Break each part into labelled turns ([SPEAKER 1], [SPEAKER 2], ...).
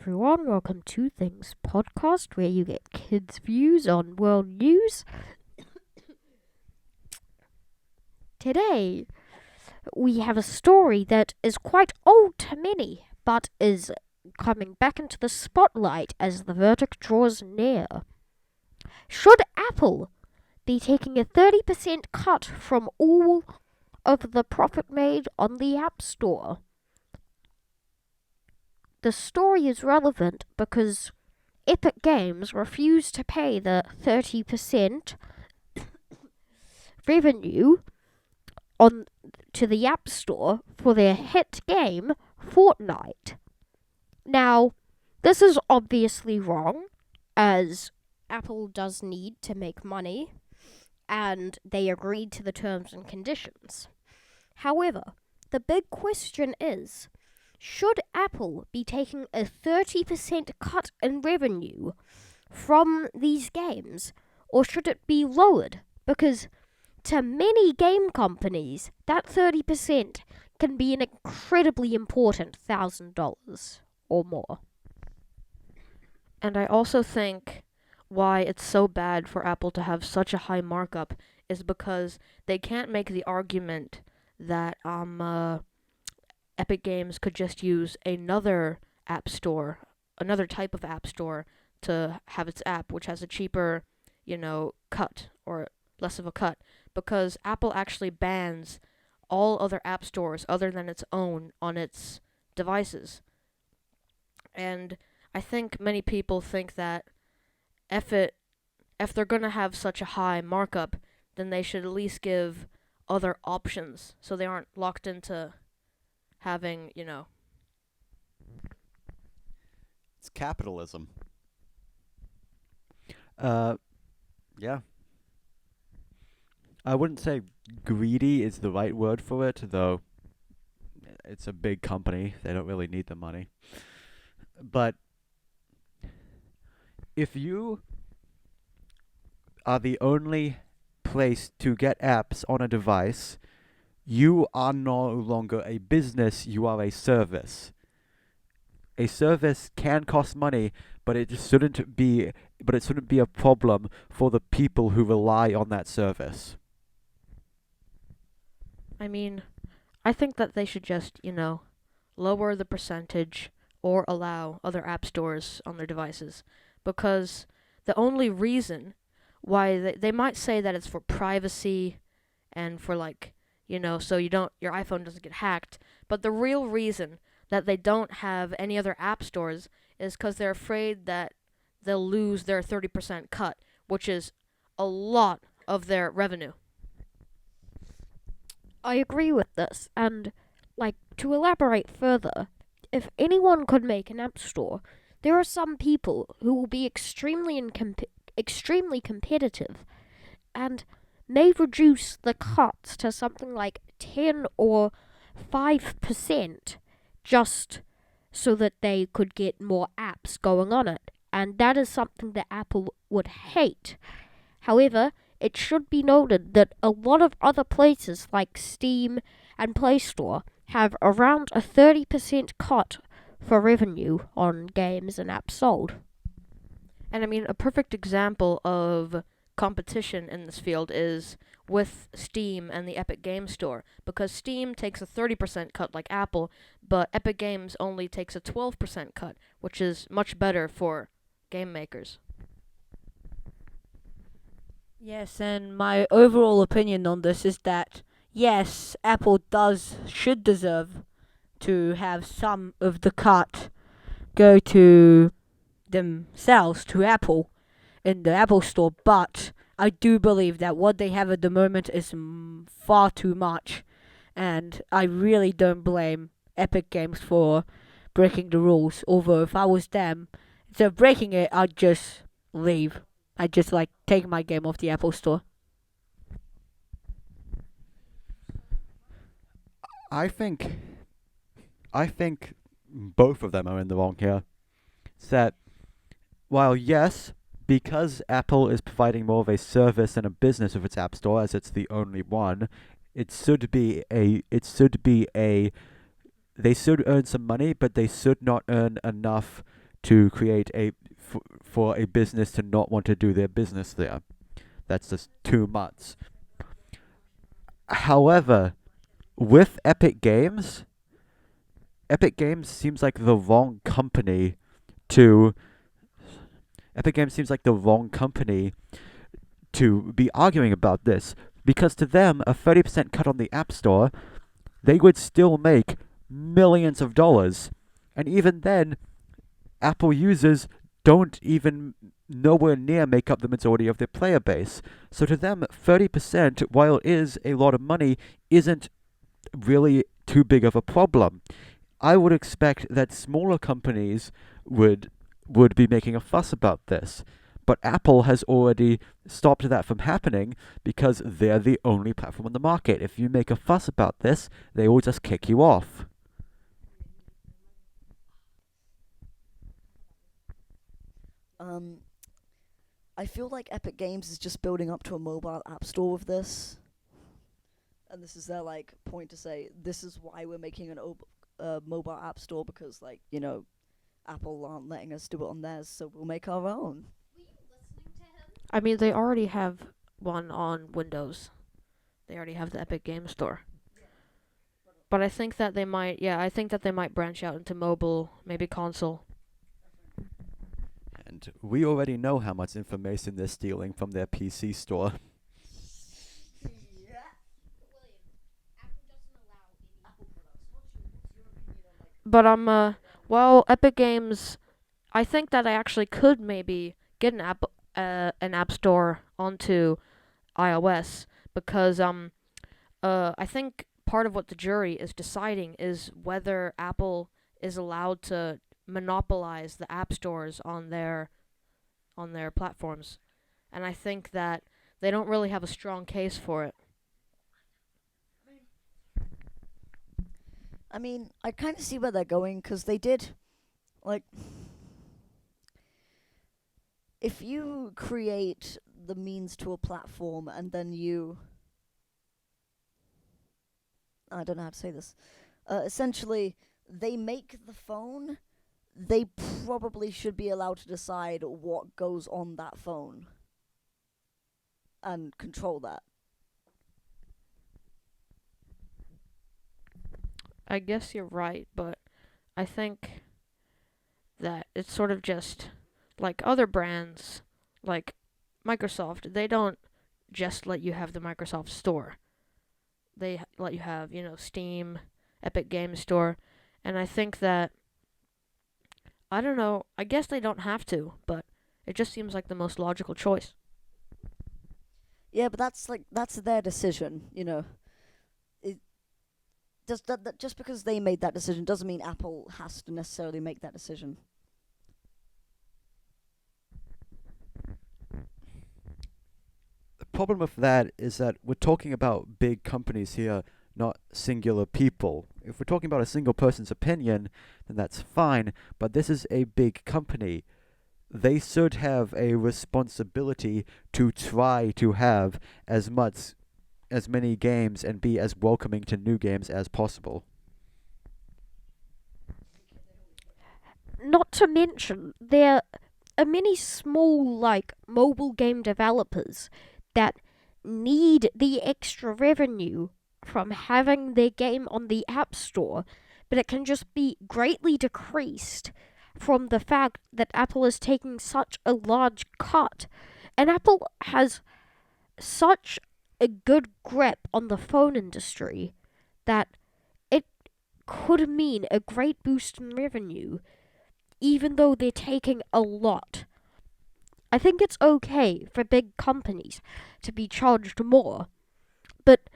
[SPEAKER 1] everyone. Welcome to Things Podcast, where you get kids' views on world news. Today, we have a story that is quite old to many, but is coming back into the spotlight as the verdict draws near. Should Apple be taking a 30% cut from all of the profit made on the App Store? The story is relevant because Epic Games refused to pay the 30% revenue to the App Store for their hit game, Fortnite. Now, this is obviously wrong, as Apple does need to make money, and they agreed to the terms and conditions. However, the big question is, should Apple be taking a 30% cut in revenue from these games, or should it be lowered? Because to many game companies, that 30% can be an incredibly important $1,000 or more.
[SPEAKER 2] And I also think why it's so bad for Apple to have such a high markup is because they can't make the argument that Epic Games could just use another app store, another type of app store to have its app, which has a cheaper, cut or less of a cut, because Apple actually bans all other app stores other than its own on its devices. And I think many people think that if they're going to have such a high markup, then they should at least give other options so they aren't locked into having,
[SPEAKER 3] It's capitalism.
[SPEAKER 4] Yeah. I wouldn't say greedy is the right word for it, though it's a big company. They don't really need the money. But if you are the only place to get apps on a device, you are no longer a business, you are a service. A service can cost money, but it shouldn't be a problem for the people who rely on that service.
[SPEAKER 2] I mean, I think that they should just, lower the percentage or allow other app stores on their devices. Because the only reason why they might say that it's for privacy and for so your iPhone doesn't get hacked, but the real reason that they don't have any other app stores is because they're afraid that they'll lose their 30% cut, which is a lot of their revenue.
[SPEAKER 1] I agree with this, and to elaborate further, if anyone could make an app store, there are some people who will be extremely competitive and may reduce the cuts to something like 10 or 5% just so that they could get more apps going on it. And that is something that Apple would hate. However, it should be noted that a lot of other places like Steam and Play Store have around a 30% cut for revenue on games and apps sold.
[SPEAKER 2] And I mean, a perfect example of competition in this field is with Steam and the Epic Games Store, because Steam takes a 30% cut like Apple, but Epic Games only takes a 12% cut, which is much better for game makers.
[SPEAKER 5] Yes, and my overall opinion on this is that, yes, Apple should deserve to have some of the cut go to themselves, to Apple, in the Apple Store, but I do believe that what they have at the moment is far too much, and I really don't blame Epic Games for breaking the rules, although if I was them, instead of breaking it, I'd just leave. I'd just take my game off the Apple Store.
[SPEAKER 4] I think both of them are in the wrong here. It's that while yes, because Apple is providing more of a service and a business of its app store, as it's the only one, they should earn some money, but they should not earn enough to create for a business to not want to do their business there. That's just too much. However, with Epic Games seems like the wrong company to Epic Games seems like the wrong company to be arguing about this, because to them a 30% cut on the App Store, they would still make millions of dollars. And even then, Apple users don't even nowhere near make up the majority of their player base. So to them, 30%, while it is a lot of money, isn't really too big of a problem. I would expect that smaller companies would be making a fuss about this. But Apple has already stopped that from happening because they're the only platform on the market. If you make a fuss about this, they will just kick you off.
[SPEAKER 6] I feel like Epic Games is just building up to a mobile app store with this. And this is their like point to say, this is why we're making an mobile app store, because like, Apple aren't letting us do it on theirs, so we'll make our own.
[SPEAKER 2] I mean, they already have one on Windows. They already have the Epic Game Store. But I think that they might branch out into mobile, maybe console.
[SPEAKER 4] And we already know how much information they're stealing from their PC store.
[SPEAKER 2] But Epic Games, I think that I actually could maybe get an app store onto iOS, because I think part of what the jury is deciding is whether Apple is allowed to monopolize the app stores on their platforms, and I think that they don't really have a strong case for it.
[SPEAKER 6] I mean, I kind of see where they're going, because they did, like, if you create the means to a platform and then I don't know how to say this. Essentially, they make the phone, they probably should be allowed to decide what goes on that phone and control that.
[SPEAKER 2] I guess you're right, but I think that it's sort of just like other brands, like Microsoft. They don't just let you have the Microsoft Store. They let you have, Steam, Epic Game Store, and I think that, I don't know, I guess they don't have to, but it just seems like the most logical choice.
[SPEAKER 6] Yeah, but that's their decision, Just because they made that decision doesn't mean Apple has to necessarily make that decision.
[SPEAKER 4] The problem with that is that we're talking about big companies here, not singular people. If we're talking about a single person's opinion, then that's fine, but this is a big company. They should have a responsibility to try to have as many games and be as welcoming to new games as possible.
[SPEAKER 1] Not to mention, there are many small, mobile game developers that need the extra revenue from having their game on the App Store, but it can just be greatly decreased from the fact that Apple is taking such a large cut. And Apple has such a good grip on the phone industry that it could mean a great boost in revenue, even though they're taking a lot. I think it's okay for big companies to be charged more, but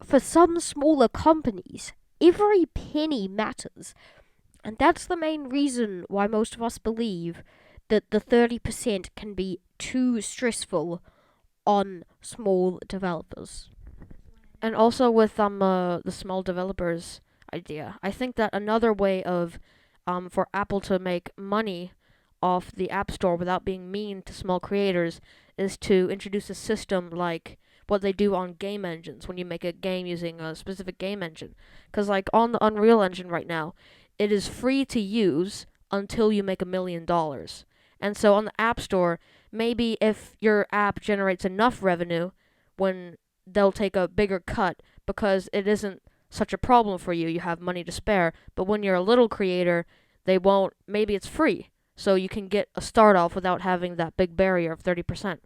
[SPEAKER 1] for some smaller companies, every penny matters. And that's the main reason why most of us believe that the 30% can be too stressful on small developers.
[SPEAKER 2] And also with the small developers idea, I think that another way of for Apple to make money off the App Store without being mean to small creators is to introduce a system like what they do on game engines when you make a game using a specific game engine. Because on the Unreal Engine right now, it is free to use until you make $1 million. And so on the App Store, maybe if your app generates enough revenue, when they'll take a bigger cut because it isn't such a problem for you, you have money to spare. But when you're a little creator, they won't, maybe it's free. So you can get a start off without having that big barrier of 30%.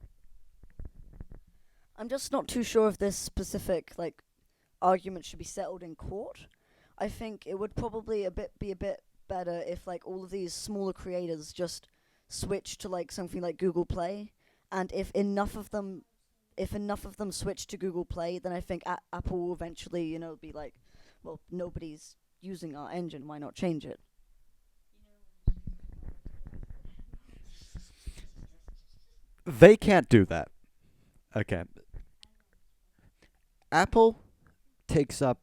[SPEAKER 6] I'm just not too sure if this specific argument should be settled in court. I think it would probably be a bit better if all of these smaller creators just switch to something like Google Play, and if enough of them switch to Google Play, then I think Apple will eventually be like, well, nobody's using our engine, why not change it?
[SPEAKER 4] They can't do that. Okay. Apple takes up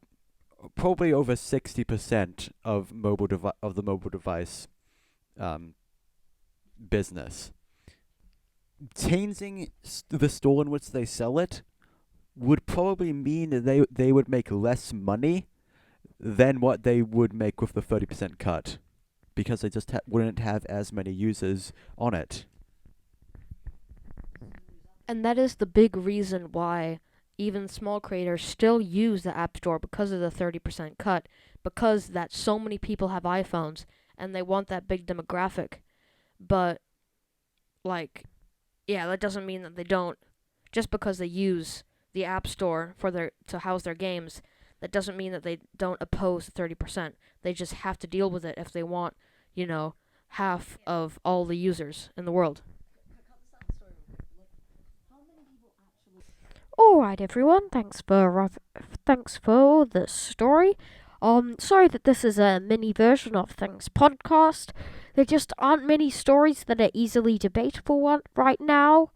[SPEAKER 4] probably over 60% of the mobile device business. Changing the store in which they sell it would probably mean that they would make less money than what they would make with the 30% cut, because they just wouldn't have as many users on it.
[SPEAKER 2] And that is the big reason why even small creators still use the App Store, because of the 30% cut, because that so many people have iPhones and they want that big demographic. But that doesn't mean that they don't, just because they use the App Store to house their games, that doesn't mean that they don't oppose the 30%. They just have to deal with it if they want, half of all the users in the world.
[SPEAKER 1] Alright everyone, thanks for the story. Sorry that this is a mini version of Things Podcast. There just aren't many stories that are easily debatable right now.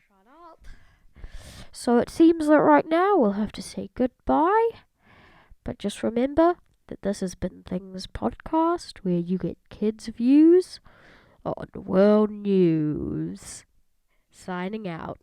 [SPEAKER 1] Shut up. So it seems that right now we'll have to say goodbye. But just remember that this has been Things Podcast, where you get kids' views on world news. Signing out.